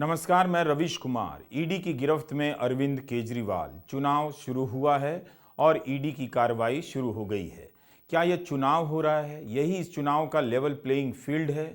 नमस्कार, मैं रविश कुमार। ईडी की गिरफ्त में अरविंद केजरीवाल। चुनाव शुरू हुआ है और ईडी की कार्रवाई शुरू हो गई है। क्या यह चुनाव हो रहा है? यही इस चुनाव का लेवल प्लेइंग फील्ड है।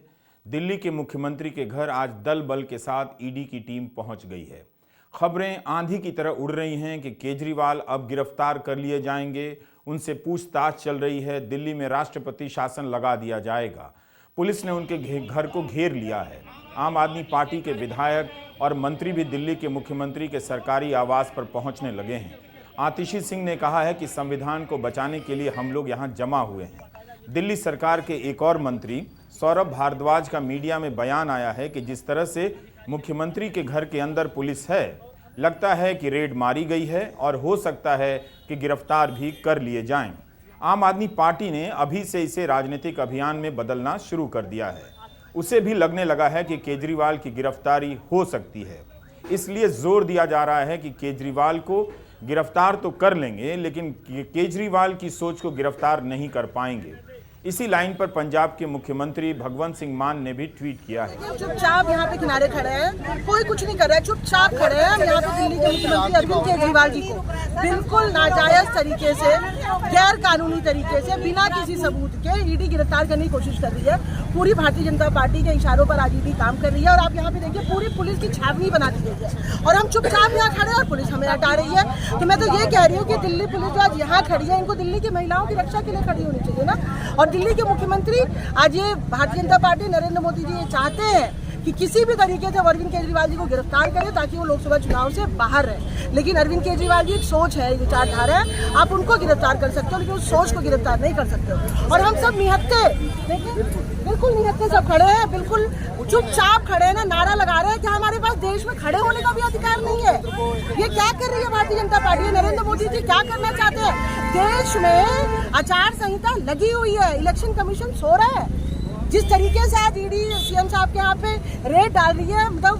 दिल्ली के मुख्यमंत्री के घर आज दल बल के साथ ईडी की टीम पहुंच गई है। खबरें आंधी की तरह उड़ रही हैं कि केजरीवाल अब गिरफ्तार कर लिए जाएंगे, उनसे पूछताछ चल रही है। दिल्ली में राष्ट्रपति शासन लगा दिया जाएगा। पुलिस ने उनके घर को घेर लिया है। आम आदमी पार्टी के विधायक और मंत्री भी दिल्ली के मुख्यमंत्री के सरकारी आवास पर पहुंचने लगे हैं। आतिशी सिंह ने कहा है कि संविधान को बचाने के लिए हम लोग यहां जमा हुए हैं। दिल्ली सरकार के एक और मंत्री सौरभ भारद्वाज का मीडिया में बयान आया है कि जिस तरह से मुख्यमंत्री के घर के अंदर पुलिस है, लगता है कि रेड मारी गई है और हो सकता है कि गिरफ्तार भी कर लिए जाएं। आम आदमी पार्टी ने अभी से इसे राजनीतिक अभियान में बदलना शुरू कर दिया है। उसे भी लगने लगा है कि केजरीवाल की गिरफ्तारी हो सकती है। इसलिए जोर दिया जा रहा है कि केजरीवाल को गिरफ्तार तो कर लेंगे, लेकिन केजरीवाल की सोच को गिरफ्तार नहीं कर पाएंगे। इसी लाइन पर पंजाब के मुख्यमंत्री भगवंत सिंह मान ने भी ट्वीट किया है। चुपचाप यहाँ पे किनारे खड़े हैं, कोई कुछ नहीं कर रहा है, चुपचाप खड़े हैं। हम यहाँ पे दिल्ली के मुख्यमंत्री अरविंद केजरीवाल जी को बिल्कुल नाजायज तरीके से, गैर कानूनी तरीके से, बिना किसी सबूत के ईडी गिरफ्तार करने की कोशिश कर रही है। पूरी भारतीय जनता पार्टी के इशारों पर आज ईडी काम कर रही है और आप यहाँ पे देखिए पूरी पुलिस की छावनी बना दी गई है और हम चुपचाप यहाँ खड़े हैं और पुलिस हमें हटा रही है। तो मैं तो ये कह रही हूँ कि दिल्ली पुलिस जो आज यहाँ खड़ी है, इनको दिल्ली की महिलाओं की रक्षा के लिए खड़ी होनी चाहिए ना। और दिल्ली के मुख्यमंत्री आज ये भारतीय जनता पार्टी नरेंद्र मोदी जी ये चाहते हैं कि किसी भी तरीके से अरविंद केजरीवाल जी को गिरफ्तार करें ताकि वो लोकसभा चुनाव से बाहर रहे। लेकिन अरविंद केजरीवाल जी एक सोच है, विचारधारा है, आप उनको गिरफ्तार कर सकते हो लेकिन उस सोच को गिरफ्तार नहीं कर सकते हो। और हम सब निहत्थे, देखिए बिल्कुल निहत्थे सब खड़े हैं, बिल्कुल चुपचाप खड़े हैं ना, नारा लगा रहे हैं कि हमारे पास देश में खड़े होने का भी अधिकार नहीं है। ये क्या कर रही है भारतीय जनता पार्टी? नरेंद्र मोदी जी क्या करना चाहते हैं? देश में आचार संहिता लगी हुई है, इलेक्शन कमीशन सो रहा है। जिस तरीके से आज ईडी सीएम साहब के यहाँ पे रेड डाल रही है, मतलब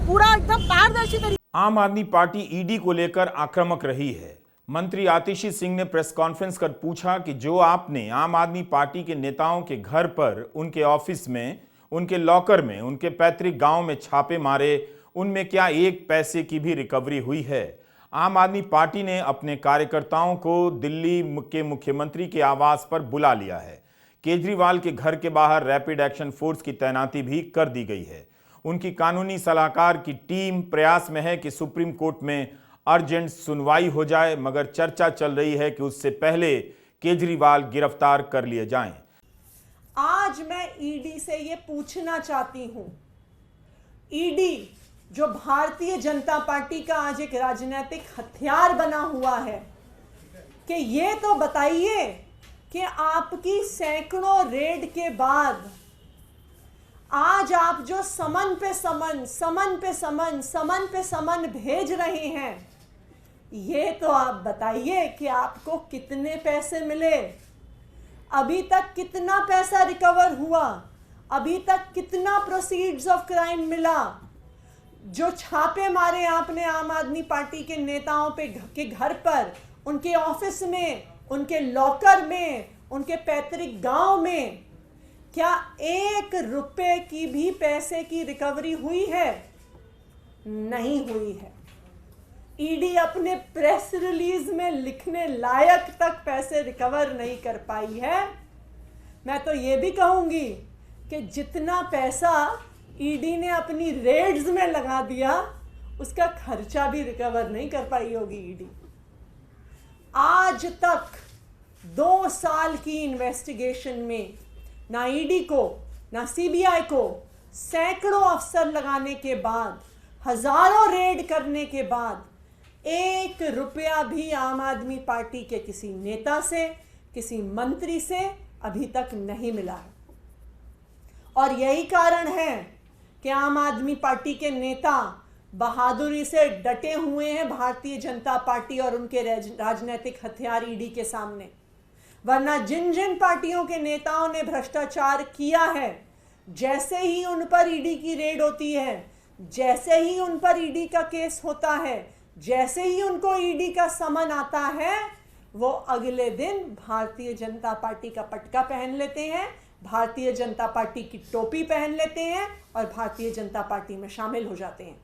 पूरा एकदम पारदर्शी तरीके। आम आदमी पार्टी ईडी को लेकर आक्रामक रही है। मंत्री आतिशी सिंह ने प्रेस कॉन्फ्रेंस कर पूछा कि जो आपने आम आदमी पार्टी के नेताओं के घर पर, उनके ऑफिस में, उनके लॉकर में, उनके पैतृक गांव में छापे मारे, उनमें क्या एक पैसे की भी रिकवरी हुई है? आम आदमी पार्टी ने अपने कार्यकर्ताओं को दिल्ली के मुख्यमंत्री के आवास पर बुला लिया है। केजरीवाल के घर के बाहर रैपिड एक्शन फोर्स की तैनाती भी कर दी गई है। उनकी कानूनी सलाहकार की टीम प्रयास में है कि सुप्रीम कोर्ट में अर्जेंट सुनवाई हो जाए, मगर चर्चा चल रही है कि उससे पहले केजरीवाल गिरफ्तार कर लिए जाएं। आज मैं ईडी से ये पूछना चाहती हूं, ईडी जो भारतीय जनता पार्टी का आज एक राजनीतिक हथियार बना हुआ है, कि ये तो बताइए कि आपकी सैकड़ों रेड के बाद आज आप जो समन पे समन भेज रहे हैं, ये तो आप बताइए कि आपको कितने पैसे मिले, अभी तक कितना पैसा रिकवर हुआ, अभी तक कितना प्रोसीड्स ऑफ क्राइम मिला। जो छापे मारे आपने आम आदमी पार्टी के नेताओं पे के घर पर, उनके ऑफिस में, उनके लॉकर में, उनके पैतृक गांव में, क्या 1 रुपए की भी पैसे की रिकवरी हुई है? नहीं हुई है। ईडी अपने प्रेस रिलीज में लिखने लायक तक पैसे रिकवर नहीं कर पाई है। मैं तो ये भी कहूंगी कि जितना पैसा ईडी ने अपनी रेड्स में लगा दिया, उसका खर्चा भी रिकवर नहीं कर पाई होगी ईडी। आज तक 2 साल की इन्वेस्टिगेशन में ना ईडी को, ना सीबीआई को, सैकड़ों अफसर लगाने के बाद, हजारों रेड करने के बाद, 1 रुपया भी आम आदमी पार्टी के किसी नेता से, किसी मंत्री से अभी तक नहीं मिला है। और यही कारण है कि आम आदमी पार्टी के नेता बहादुरी से डटे हुए हैं भारतीय जनता पार्टी और उनके राजनीतिक हथियार ईडी के सामने। वरना जिन जिन पार्टियों के नेताओं ने भ्रष्टाचार किया है, जैसे ही उन पर ईडी की रेड होती है, जैसे ही उन पर ईडी का केस होता है, जैसे ही उनको ईडी का समन आता है, वो अगले दिन भारतीय जनता पार्टी का पटका पहन लेते हैं, भारतीय जनता पार्टी की टोपी पहन लेते हैं और भारतीय जनता पार्टी में शामिल हो जाते हैं।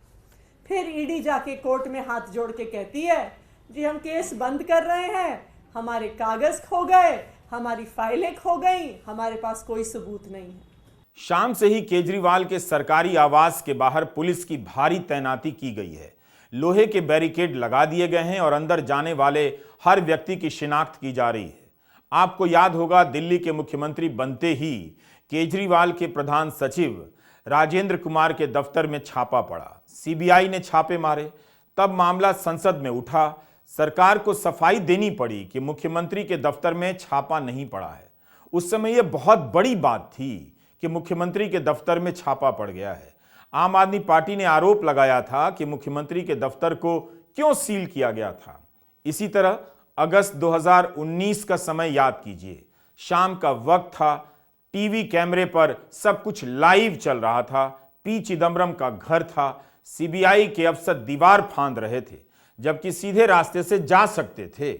फिर ईडी जाके कोर्ट में हाथ जोड़ के कहती है जी हम केस बंद कर रहे हैं, हमारे कागज खो गए, हमारी फाइलें खो गई, हमारे पास कोई सबूत नहीं है। शाम से ही केजरीवाल के सरकारी आवास के बाहर पुलिस की भारी तैनाती की गई है। लोहे के बैरिकेड लगा दिए गए हैं और अंदर जाने वाले हर व्यक्ति की शिनाख्त की जा रही है। आपको याद होगा, दिल्ली के मुख्यमंत्री बनते ही केजरीवाल के प्रधान सचिव राजेंद्र कुमार के दफ्तर में छापा पड़ा। सीबीआई ने छापे मारे, तब मामला संसद में उठा। सरकार को सफाई देनी पड़ी कि मुख्यमंत्री के दफ्तर में छापा नहीं पड़ा है। उस समय यह बहुत बड़ी बात थी कि मुख्यमंत्री के दफ्तर में छापा पड़ गया है। आम आदमी पार्टी ने आरोप लगाया था कि मुख्यमंत्री के दफ्तर को क्यों सील किया गया था। इसी तरह अगस्त 2019 का समय याद कीजिए। शाम का वक्त था, टीवी कैमरे पर सब कुछ लाइव चल रहा था। पी चिदम्बरम का घर था। सीबीआई के अफसर दीवार फांद रहे थे, जबकि सीधे रास्ते से जा सकते थे।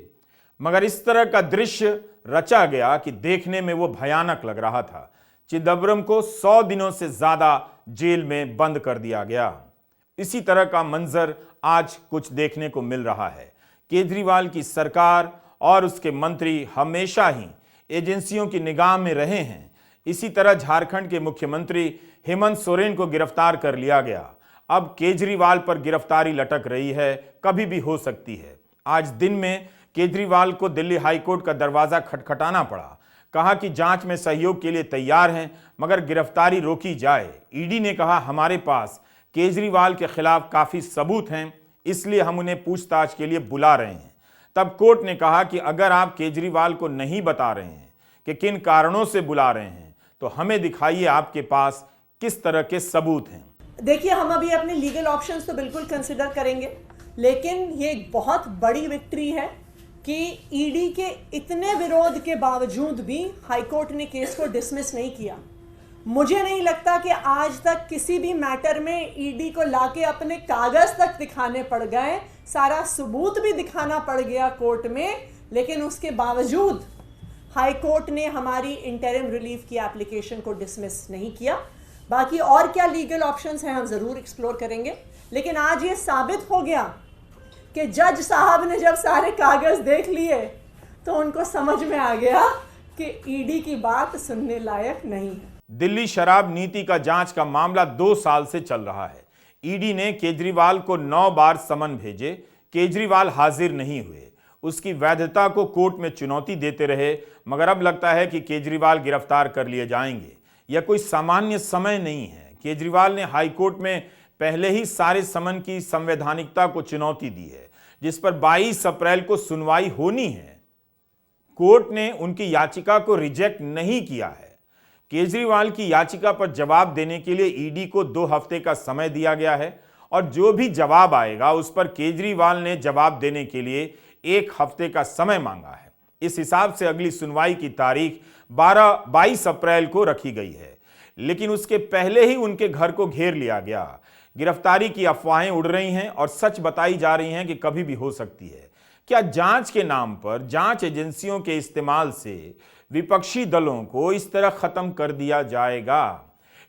मगर इस तरह का दृश्य रचा गया कि देखने में वो भयानक लग रहा था। चिदम्बरम को 100 दिनों से ज्यादा जेल में बंद कर दिया गया। इसी तरह का मंजर आज कुछ देखने को मिल रहा है। केजरीवाल की सरकार और उसके मंत्री हमेशा ही एजेंसियों की निगाह में रहे हैं। इसी तरह झारखंड के मुख्यमंत्री हेमंत सोरेन को गिरफ्तार कर लिया गया। अब केजरीवाल पर गिरफ्तारी लटक रही है, कभी भी हो सकती है। आज दिन में केजरीवाल को दिल्ली हाईकोर्ट का दरवाजा खटखटाना पड़ा। कहा कि जांच में सहयोग के लिए तैयार हैं, मगर गिरफ्तारी रोकी जाए। ईडी ने कहा हमारे पास केजरीवाल के खिलाफ काफी सबूत हैं, इसलिए हम उन्हें पूछताछ के लिए बुला रहे हैं। तब कोर्ट ने कहा कि अगर आप केजरीवाल को नहीं बता रहे हैं कि किन कारणों से बुला रहे हैं, तो हमें दिखाइए आपके पास किस तरह के सबूत हैं। देखिए, हम अभी अपने लीगल ऑप्शंस तो बिल्कुल कंसिडर करेंगे, लेकिन ये एक बहुत बड़ी विक्ट्री है कि ईडी के इतने विरोध के बावजूद भी हाईकोर्ट ने केस को डिसमिस नहीं किया। मुझे नहीं लगता कि आज तक किसी भी मैटर में ईडी को लाके अपने कागज तक दिखाने पड़ गए, सारा सबूत भी दिखाना पड़ गया कोर्ट में, लेकिन उसके बावजूद हाई कोर्ट ने हमारी इंटरिम रिलीफ की एप्लीकेशन को डिसमिस नहीं किया। बाकी और क्या लीगल ऑप्शंस हैं हम ज़रूर एक्सप्लोर करेंगे, लेकिन आज ये साबित हो गया कि जज साहब ने जब सारे कागज देख लिए तो उनको समझ में आ गया कि ईडी की बात सुनने लायक नहीं है। दिल्ली शराब नीति का जांच का मामला 2 साल से चल रहा है। ईडी ने केजरीवाल को 9 बार समन भेजे, केजरीवाल हाजिर नहीं हुए। उसकी वैधता को कोर्ट में चुनौती देते रहे, मगर अब लगता है कि केजरीवाल गिरफ्तार कर लिए जाएंगे। यह कोई सामान्य समय नहीं है। केजरीवाल ने हाईकोर्ट में पहले ही सारे समन की संवैधानिकता को चुनौती दी है, जिस पर 22 अप्रैल को सुनवाई होनी है। कोर्ट ने उनकी याचिका को रिजेक्ट नहीं किया है। केजरीवाल की याचिका पर जवाब देने के लिए ईडी को 2 हफ्ते का समय दिया गया है और जो भी जवाब आएगा उस पर केजरीवाल ने जवाब देने के लिए 1 हफ्ते का समय मांगा है। इस हिसाब से अगली सुनवाई की तारीख 22 अप्रैल को रखी गई है, लेकिन उसके पहले ही उनके घर को घेर लिया गया। गिरफ्तारी की अफवाहें उड़ रही हैं और सच बताई जा रही हैं कि कभी भी हो सकती है। क्या जांच के नाम पर जांच एजेंसियों के इस्तेमाल से विपक्षी दलों को इस तरह खत्म कर दिया जाएगा?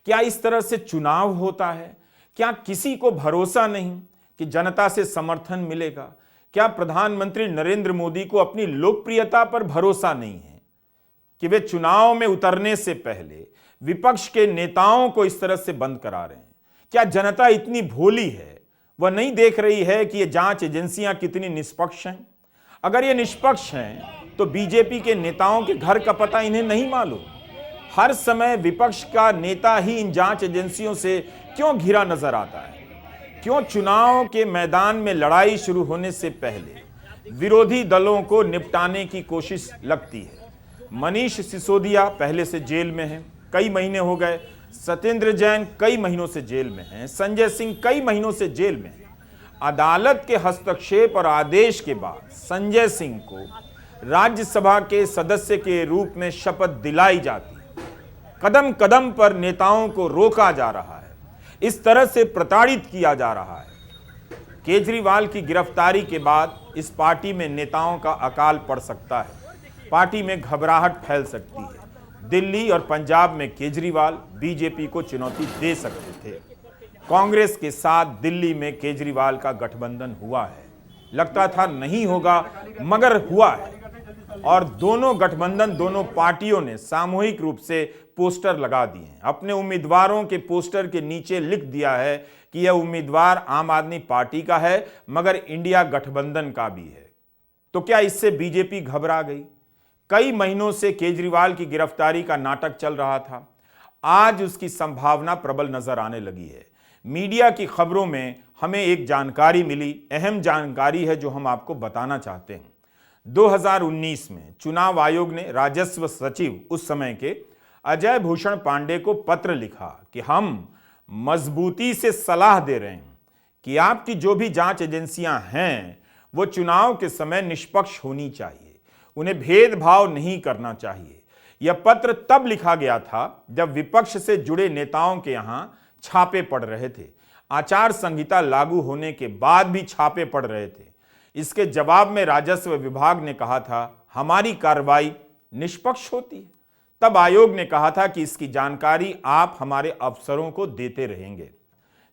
क्या इस तरह से चुनाव होता है? क्या किसी को भरोसा नहीं कि जनता से समर्थन मिलेगा? क्या प्रधानमंत्री नरेंद्र मोदी को अपनी लोकप्रियता पर भरोसा नहीं है कि वे चुनाव में उतरने से पहले विपक्ष के नेताओं को इस तरह से बंद करा रहे हैं? क्या जनता इतनी भोली है, वह नहीं देख रही है कि ये जांच एजेंसियां कितनी निष्पक्ष हैं? अगर ये निष्पक्ष हैं तो बीजेपी के नेताओं के घर का पता इन्हें नहीं मालूम? हर समय विपक्ष का नेता ही इन जांच एजेंसियों से क्यों घिरा नजर आता है? क्यों चुनाव के मैदान में लड़ाई शुरू होने से पहले विरोधी दलों को निपटाने की कोशिश लगती है? मनीष सिसोदिया पहले से जेल में हैं, कई महीने हो गए। सत्येंद्र जैन कई महीनों से जेल में हैं। संजय सिंह कई महीनों से जेल में हैं। अदालत के हस्तक्षेप और आदेश के बाद संजय सिंह को राज्यसभा के सदस्य के रूप में शपथ दिलाई जाती है। कदम कदम पर नेताओं को रोका जा रहा है, इस तरह से प्रताड़ित किया जा रहा है। केजरीवाल की गिरफ्तारी के बाद इस पार्टी में नेताओं का अकाल पड़ सकता है, पार्टी में घबराहट फैल सकती है। दिल्ली और पंजाब में केजरीवाल बीजेपी को चुनौती दे सकते थे। कांग्रेस के साथ दिल्ली में केजरीवाल का गठबंधन हुआ है। लगता था नहीं होगा, मगर हुआ है। और दोनों गठबंधन, दोनों पार्टियों ने सामूहिक रूप से पोस्टर लगा दिए हैं। अपने उम्मीदवारों के पोस्टर के नीचे लिख दिया है कि यह उम्मीदवार आम आदमी पार्टी का है, मगर इंडिया गठबंधन का भी है। तो क्या इससे बीजेपी घबरा गई? कई महीनों से केजरीवाल की गिरफ्तारी का नाटक चल रहा था। आज उसकी संभावना प्रबल नजर आने लगी है। मीडिया की खबरों में हमें एक जानकारी मिली, अहम जानकारी है जो हम आपको बताना चाहते हैं। 2019 में चुनाव आयोग ने राजस्व सचिव उस समय के अजय भूषण पांडे को पत्र लिखा कि हम मजबूती से सलाह दे रहे हैं कि आपकी जो भी जांच एजेंसियां हैं वो चुनाव के समय निष्पक्ष होनी चाहिए, उन्हें भेदभाव नहीं करना चाहिए। यह पत्र तब लिखा गया था जब विपक्ष से जुड़े नेताओं के यहां छापे पड़ रहे थे। आचार संहिता लागू होने के बाद भी छापे पड़ रहे थे। इसके जवाब में राजस्व विभाग ने कहा था हमारी कार्रवाई निष्पक्ष होती है। तब आयोग ने कहा था कि इसकी जानकारी आप हमारे अफसरों को देते रहेंगे।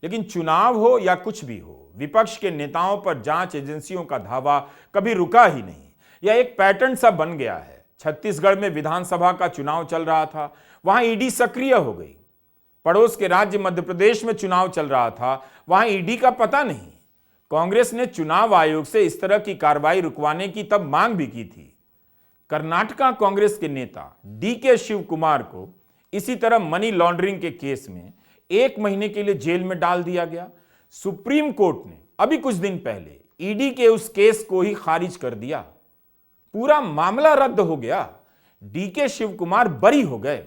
लेकिन चुनाव हो या कुछ भी हो, विपक्ष के नेताओं पर जांच एजेंसियों का धावा कभी रुका ही नहीं। यह एक पैटर्न सा बन गया है। छत्तीसगढ़ में विधानसभा का चुनाव चल रहा था, वहां ईडी सक्रिय हो गई। पड़ोस के राज्य मध्य प्रदेश में चुनाव चल रहा था, वहां ईडी का पता नहीं। कांग्रेस ने चुनाव आयोग से इस तरह की कार्रवाई रुकवाने की तब मांग भी की थी। कर्नाटका कांग्रेस के नेता डीके शिव कुमार को इसी तरह मनी लॉन्ड्रिंग के केस में 1 महीने के लिए जेल में डाल दिया गया। सुप्रीम कोर्ट ने अभी कुछ दिन पहले ईडी के उस केस को ही खारिज कर दिया। पूरा मामला रद्द हो गया। डीके शिव कुमार बरी हो गए।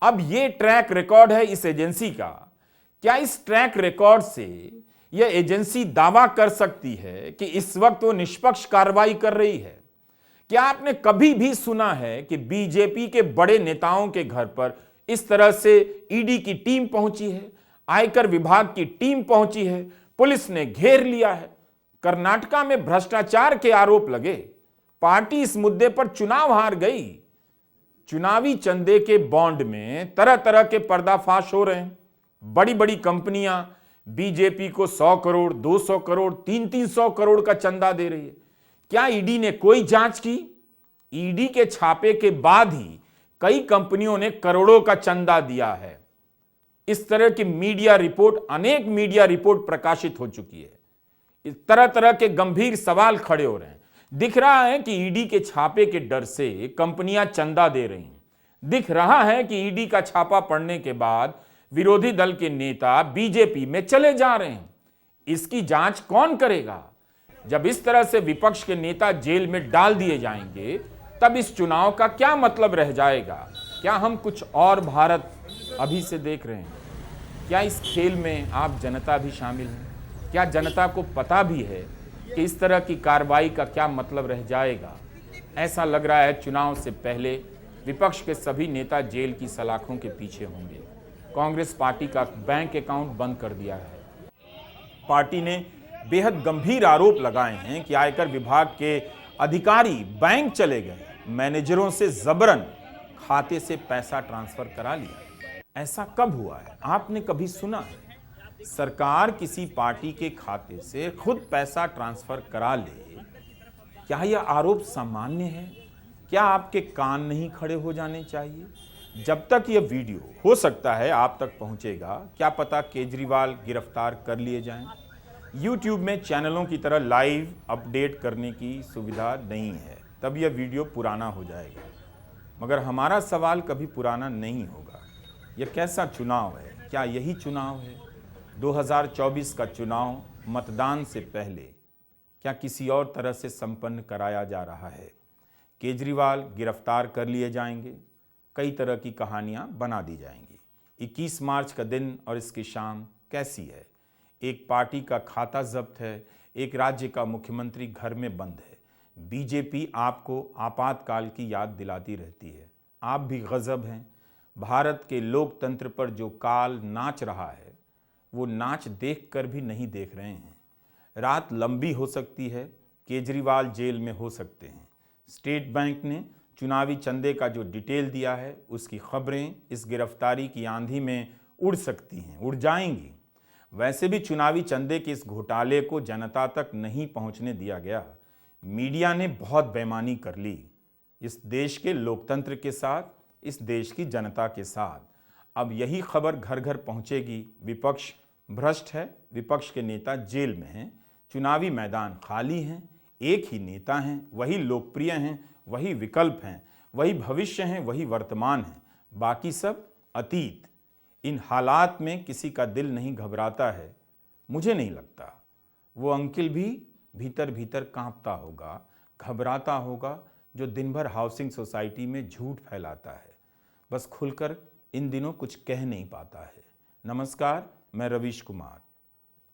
अब यह ट्रैक रिकॉर्ड है इस एजेंसी का। क्या इस ट्रैक रिकॉर्ड से यह एजेंसी दावा कर सकती है कि इस वक्त वो निष्पक्ष कार्रवाई कर रही है? क्या आपने कभी भी सुना है कि बीजेपी के बड़े नेताओं के घर पर इस तरह से ईडी की टीम पहुंची है, आयकर विभाग की टीम पहुंची है, पुलिस ने घेर लिया है? कर्नाटका में भ्रष्टाचार के आरोप लगे, पार्टी इस मुद्दे पर चुनाव हार गई। चुनावी चंदे के बॉन्ड में तरह तरह के पर्दाफाश हो रहे हैं। बड़ी बड़ी कंपनियां बीजेपी को 100 करोड़, 200 करोड़, 300 करोड़ का चंदा दे रही है। क्या ईडी ने कोई जांच की? ईडी के छापे के बाद ही कई कंपनियों ने करोड़ों का चंदा दिया है। इस तरह की मीडिया रिपोर्ट, अनेक मीडिया रिपोर्ट प्रकाशित हो चुकी है। इस तरह तरह के गंभीर सवाल खड़े हो रहे हैं। दिख रहा है कि ईडी के छापे के डर से कंपनियां चंदा दे रही हैं। दिख रहा है कि ईडी का छापा पड़ने के बाद विरोधी दल के नेता बीजेपी में चले जा रहे हैं। इसकी जांच कौन करेगा? जब इस तरह से विपक्ष के नेता जेल में डाल दिए जाएंगे, तब इस चुनाव का क्या मतलब रह जाएगा? क्या हम कुछ और भारत अभी से देख रहे हैं? क्या इस खेल में आप जनता भी शामिल हैं? क्या जनता को पता भी है कि इस तरह की कार्रवाई का क्या मतलब रह जाएगा? ऐसा लग रहा है चुनाव से पहले विपक्ष के सभी नेता जेल की सलाखों के पीछे होंगे। कांग्रेस पार्टी का बैंक अकाउंट बंद कर दिया है। पार्टी ने बेहद गंभीर आरोप लगाए हैं कि आयकर विभाग के अधिकारी बैंक चले गए, मैनेजरों से जबरन खाते से पैसा ट्रांसफर करा लिया। ऐसा कब हुआ है? आपने कभी सुना है? सरकार किसी पार्टी के खाते से खुद पैसा ट्रांसफर करा ले, क्या यह आरोप सामान्य है? क्या आपके कान नहीं खड़े हो जाने चाहिए? जब तक यह वीडियो हो सकता है आप तक पहुंचेगा, क्या पता केजरीवाल गिरफ्तार कर लिए जाएं। YouTube में चैनलों की तरह लाइव अपडेट करने की सुविधा नहीं है, तब यह वीडियो पुराना हो जाएगा। मगर हमारा सवाल कभी पुराना नहीं होगा। यह कैसा चुनाव है? क्या यही चुनाव है? 2024 का चुनाव मतदान से पहले क्या किसी और तरह से संपन्न कराया जा रहा है? केजरीवाल गिरफ्तार कर लिए जाएंगे, कई तरह की कहानियां बना दी जाएंगी। 21 मार्च का दिन और इसकी शाम कैसी है? एक पार्टी का खाता जब्त है, एक राज्य का मुख्यमंत्री घर में बंद है। बीजेपी आपको आपातकाल की याद दिलाती रहती है। आप भी गजब हैं। भारत के लोकतंत्र पर जो काल नाच रहा है, वो नाच देखकर भी नहीं देख रहे हैं। रात लंबी हो सकती है, केजरीवाल जेल में हो सकते हैं। स्टेट बैंक ने चुनावी चंदे का जो डिटेल दिया है उसकी खबरें इस गिरफ्तारी की आंधी में उड़ सकती हैं, उड़ जाएंगी। वैसे भी चुनावी चंदे के इस घोटाले को जनता तक नहीं पहुंचने दिया गया। मीडिया ने बहुत बेईमानी कर ली इस देश के लोकतंत्र के साथ, इस देश की जनता के साथ। अब यही खबर घर घर पहुंचेगी। विपक्ष भ्रष्ट है, विपक्ष के नेता जेल में हैं, चुनावी मैदान खाली हैं, एक ही नेता हैं, वही लोकप्रिय हैं, वही विकल्प हैं, वही भविष्य हैं, वही वर्तमान हैं, बाकी सब अतीत। इन हालात में किसी का दिल नहीं घबराता है। मुझे नहीं लगता वो अंकिल भी भीतर भीतर कांपता होगा, घबराता होगा, जो दिन भर हाउसिंग सोसाइटी में झूठ फैलाता है, बस खुलकर इन दिनों कुछ कह नहीं पाता है। नमस्कार, मैं रवीश कुमार।